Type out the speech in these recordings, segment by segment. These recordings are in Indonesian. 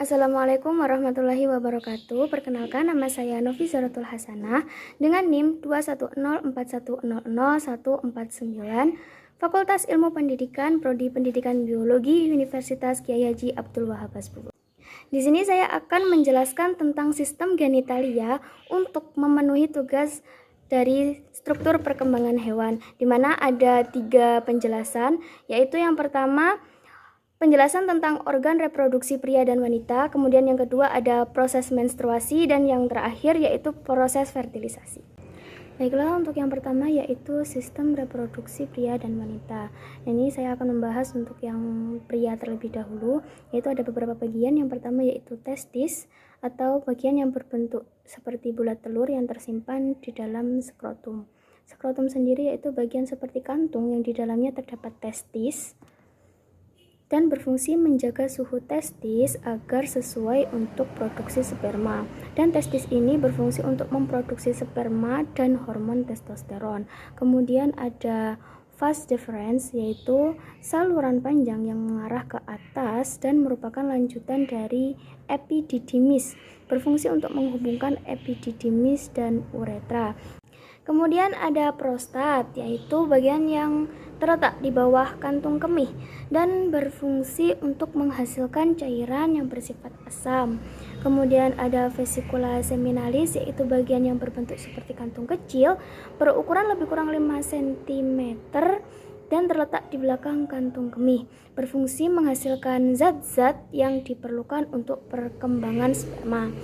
Assalamualaikum warahmatullahi wabarakatuh. Perkenalkan, nama saya Novi Zaratul Hasanah dengan NIM 21041000149, Fakultas Ilmu Pendidikan, Prodi Pendidikan Biologi, Universitas Kyai Haji Abdul Wahab Hasbulo. Di sini saya akan menjelaskan tentang sistem genitalia untuk memenuhi tugas dari struktur perkembangan hewan, di mana ada 3 penjelasan, yaitu yang pertama penjelasan tentang organ reproduksi pria dan wanita, kemudian yang kedua ada proses menstruasi, dan yang terakhir yaitu proses fertilisasi. Baiklah, untuk yang pertama yaitu sistem reproduksi pria dan wanita. Ini saya akan membahas untuk yang pria terlebih dahulu, yaitu ada beberapa bagian. Yang pertama yaitu testis, atau bagian yang berbentuk seperti bulat telur yang tersimpan di dalam skrotum. Skrotum sendiri yaitu bagian seperti kantung yang di dalamnya terdapat testis dan berfungsi menjaga suhu testis agar sesuai untuk produksi sperma. Dan testis ini berfungsi untuk memproduksi sperma dan hormon testosteron. Kemudian ada vas deferens, yaitu saluran panjang yang mengarah ke atas dan merupakan lanjutan dari epididymis, berfungsi untuk menghubungkan epididymis dan uretra. Kemudian ada prostat, yaitu bagian yang terletak di bawah kantung kemih dan berfungsi untuk menghasilkan cairan yang bersifat asam. Kemudian ada vesikula seminalis, yaitu bagian yang berbentuk seperti kantung kecil, berukuran lebih kurang 5 cm dan terletak di belakang kantung kemih, berfungsi menghasilkan zat-zat yang diperlukan untuk perkembangan sperma.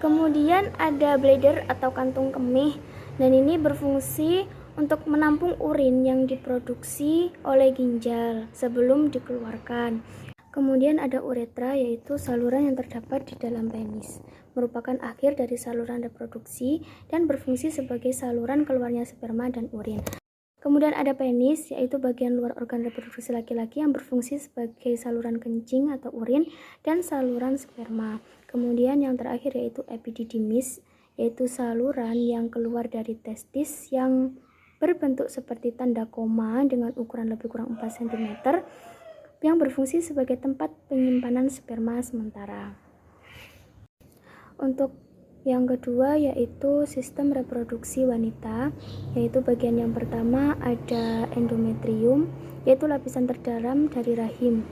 Kemudian ada bladder atau kantung kemih, dan ini berfungsi untuk menampung urin yang diproduksi oleh ginjal sebelum dikeluarkan. Kemudian ada uretra, yaitu saluran yang terdapat di dalam penis, merupakan akhir dari saluran reproduksi dan berfungsi sebagai saluran keluarnya sperma dan urin. Kemudian ada penis, yaitu bagian luar organ reproduksi laki-laki yang berfungsi sebagai saluran kencing atau urin dan saluran sperma. Kemudian yang terakhir yaitu epididymis, yaitu saluran yang keluar dari testis yang berbentuk seperti tanda koma dengan ukuran lebih kurang 4 cm yang berfungsi sebagai tempat penyimpanan sperma sementara. Untuk yang kedua yaitu sistem reproduksi wanita, yaitu bagian yang pertama ada endometrium, yaitu lapisan terdalam dari rahim,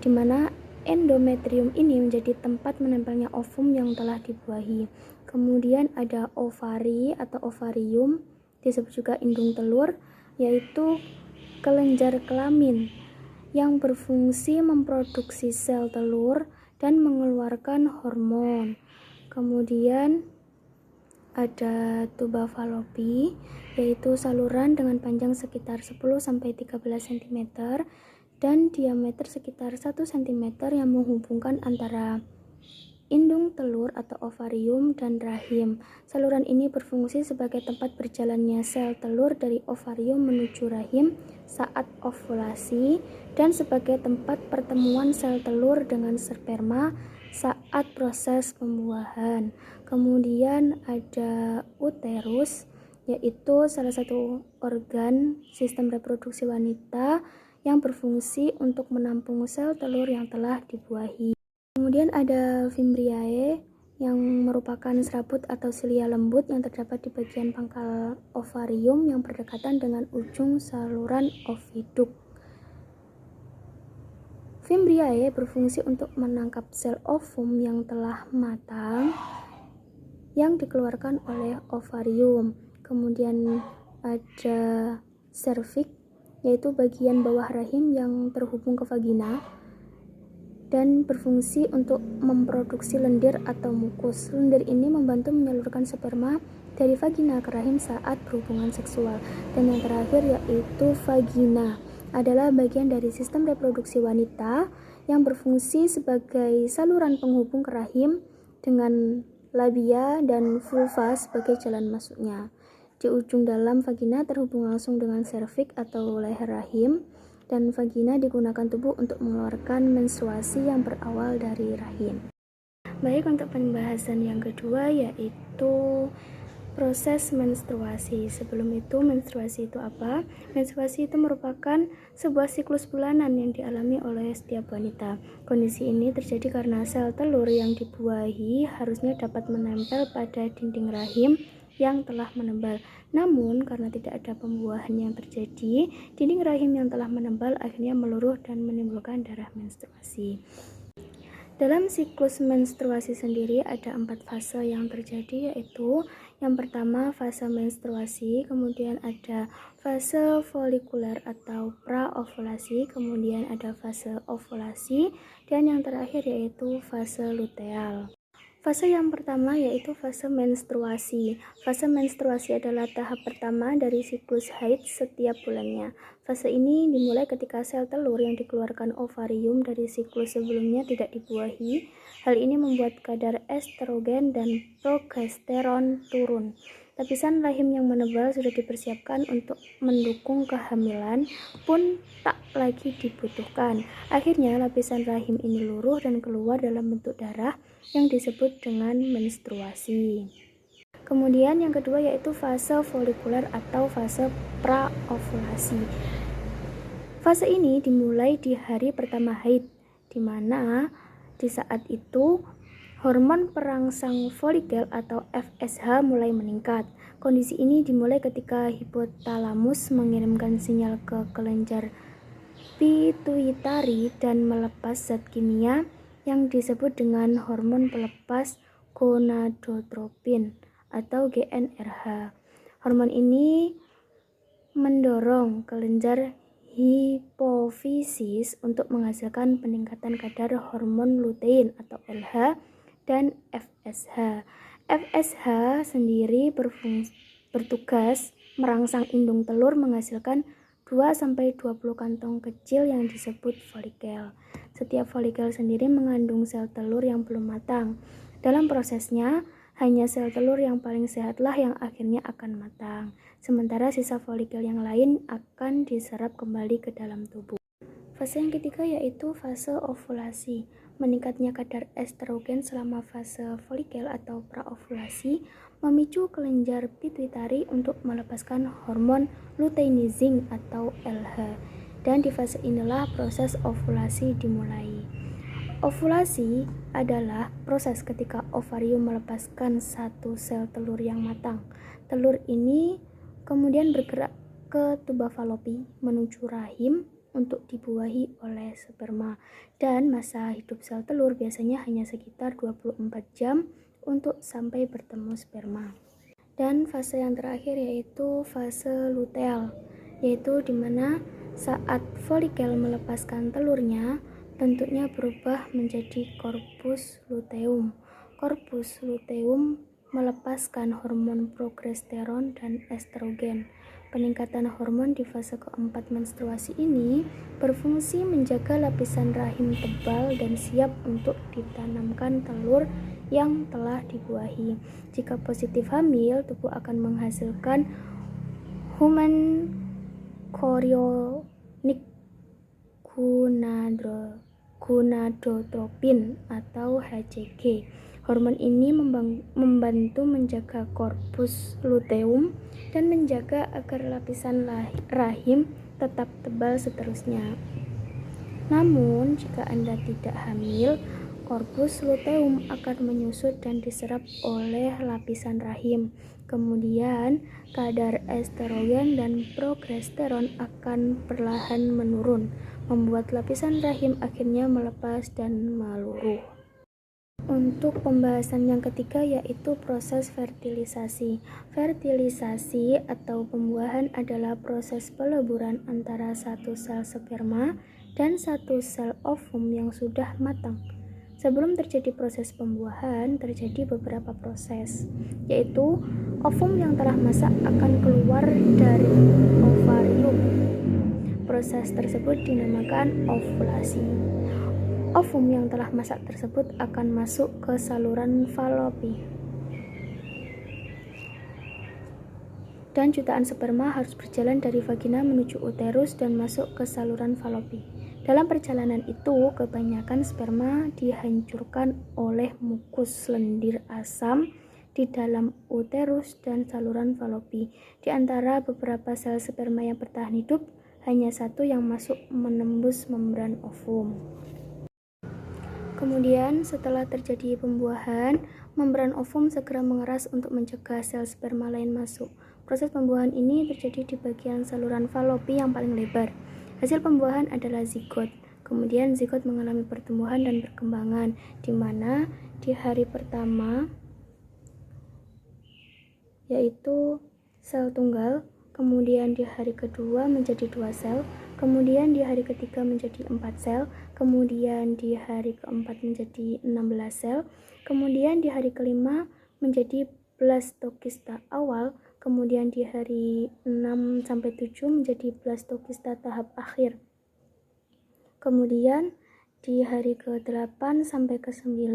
di mana endometrium ini menjadi tempat menempelnya ovum yang telah dibuahi. Kemudian ada ovari atau ovarium, disebut juga indung telur, yaitu kelenjar kelamin yang berfungsi memproduksi sel telur dan mengeluarkan hormon. Kemudian ada tuba Fallopi, yaitu saluran dengan panjang sekitar 10-13 cm dan diameter sekitar 1 cm yang menghubungkan antara indung telur atau ovarium dan rahim. Saluran ini berfungsi sebagai tempat berjalannya sel telur dari ovarium menuju rahim saat ovulasi dan sebagai tempat pertemuan sel telur dengan sperma saat proses pembuahan. Kemudian ada uterus, yaitu salah satu organ sistem reproduksi wanita yang berfungsi untuk menampung sel telur yang telah dibuahi. Kemudian ada fimbriae yang merupakan serabut atau silia lembut yang terdapat di bagian pangkal ovarium yang berdekatan dengan ujung saluran oviduk. Fimbriae berfungsi untuk menangkap sel ovum yang telah matang yang dikeluarkan oleh ovarium. Kemudian ada serviks, yaitu bagian bawah rahim yang terhubung ke vagina dan berfungsi untuk memproduksi lendir atau mukus. Lendir ini membantu menyalurkan sperma dari vagina ke rahim saat berhubungan seksual. Dan yang terakhir yaitu vagina, adalah bagian dari sistem reproduksi wanita yang berfungsi sebagai saluran penghubung ke rahim dengan labia dan vulva sebagai jalan masuknya. Di ujung dalam vagina terhubung langsung dengan serviks atau leher rahim, dan vagina digunakan tubuh untuk mengeluarkan menstruasi yang berawal dari rahim. Baik, untuk pembahasan yang kedua yaitu Proses menstruasi. Sebelum itu, menstruasi itu apa? Menstruasi itu merupakan sebuah siklus bulanan yang dialami oleh setiap wanita. Kondisi ini terjadi karena sel telur yang dibuahi harusnya dapat menempel pada dinding rahim yang telah menebal. Namun, karena tidak ada pembuahan yang terjadi, dinding rahim yang telah menebal akhirnya meluruh dan menimbulkan darah menstruasi. Dalam siklus menstruasi sendiri ada 4 fase yang terjadi, yaitu yang pertama fase menstruasi, kemudian ada fase folikuler atau praovulasi, kemudian ada fase ovulasi, dan yang terakhir yaitu fase luteal. Fase yang pertama yaitu fase menstruasi. Fase menstruasi adalah tahap pertama dari siklus haid setiap bulannya. Fase ini dimulai ketika sel telur yang dikeluarkan ovarium dari siklus sebelumnya tidak dibuahi. Hal ini membuat kadar estrogen dan progesteron turun. Lapisan rahim yang menebal sudah dipersiapkan untuk mendukung kehamilan pun tak lagi dibutuhkan. Akhirnya lapisan rahim ini luruh dan keluar dalam bentuk darah yang disebut dengan menstruasi. Kemudian yang kedua yaitu fase folikuler atau fase praovulasi. Fase ini dimulai di hari pertama haid, di mana di saat itu hormon perangsang folikel atau FSH mulai meningkat. Kondisi ini dimulai ketika hipotalamus mengirimkan sinyal ke kelenjar pituitari dan melepas zat kimia yang disebut dengan hormon pelepas gonadotropin atau GnRH. Hormon ini mendorong kelenjar hipofisis untuk menghasilkan peningkatan kadar hormon lutein atau LH dan FSH. FSH sendiri bertugas merangsang indung telur menghasilkan 2-20 kantong kecil yang disebut folikel. Setiap folikel sendiri mengandung sel telur yang belum matang. Dalam prosesnya, hanya sel telur yang paling sehatlah yang akhirnya akan matang. Sementara sisa folikel yang lain akan diserap kembali ke dalam tubuh. Fase yang ketiga yaitu fase ovulasi. Meningkatnya kadar estrogen selama fase folikel atau praovulasi memicu kelenjar pituitari untuk melepaskan hormon luteinizing atau LH. Dan di fase inilah proses ovulasi dimulai. Ovulasi adalah proses ketika ovarium melepaskan satu sel telur yang matang. Telur ini kemudian bergerak ke tuba falopi menuju rahim untuk dibuahi oleh sperma, dan masa hidup sel telur biasanya hanya sekitar 24 jam untuk sampai bertemu sperma. Dan fase yang terakhir yaitu fase luteal, yaitu dimana saat folikel melepaskan telurnya, bentuknya berubah menjadi corpus luteum. Corpus luteum melepaskan hormon progesteron dan estrogen. Peningkatan hormon di fase keempat menstruasi ini berfungsi menjaga lapisan rahim tebal dan siap untuk ditanamkan telur yang telah dibuahi. Jika positif hamil, tubuh akan menghasilkan human chorionic gonadotropin atau HCG. Hormon ini membantu menjaga korpus luteum dan menjaga agar lapisan rahim tetap tebal seterusnya. Namun, jika Anda tidak hamil, korpus luteum akan menyusut dan diserap oleh lapisan rahim. Kemudian, kadar estrogen dan progesteron akan perlahan menurun, membuat lapisan rahim akhirnya melepas dan meluruh. Untuk pembahasan yang ketiga yaitu proses fertilisasi. Fertilisasi atau pembuahan adalah proses peleburan antara satu sel sperma dan satu sel ovum yang sudah matang. Sebelum terjadi proses pembuahan, terjadi beberapa proses, yaitu ovum yang telah masak akan keluar dari ovarium. Proses tersebut dinamakan ovulasi. Ovum yang telah masak tersebut akan masuk ke saluran falopi. Dan jutaan sperma harus berjalan dari vagina menuju uterus dan masuk ke saluran falopi. Dalam perjalanan itu, kebanyakan sperma dihancurkan oleh mukus lendir asam di dalam uterus dan saluran falopi. Di antara beberapa sel sperma yang bertahan hidup, hanya satu yang masuk menembus membran ovum. Kemudian setelah terjadi pembuahan, membran ovum segera mengeras untuk mencegah sel sperma lain masuk. Proses pembuahan ini terjadi di bagian saluran falopi yang paling lebar. Hasil pembuahan adalah zigot. Kemudian zigot mengalami pertumbuhan dan perkembangan, di mana di hari pertama yaitu sel tunggal, kemudian di hari kedua menjadi 2 sel, kemudian di hari ketiga menjadi 4 sel, kemudian di hari keempat menjadi 16 sel, kemudian di hari kelima menjadi blastokista awal, kemudian di hari 6-7 menjadi blastokista tahap akhir. Kemudian di hari ke-8 sampai ke-9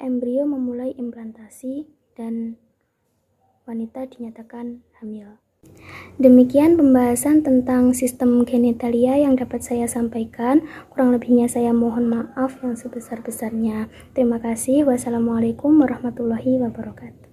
embrio memulai implantasi dan wanita dinyatakan hamil. Demikian pembahasan tentang sistem genitalia yang dapat saya sampaikan. Kurang lebihnya saya mohon maaf yang sebesar-besarnya. Terima kasih. Wassalamualaikum warahmatullahi wabarakatuh.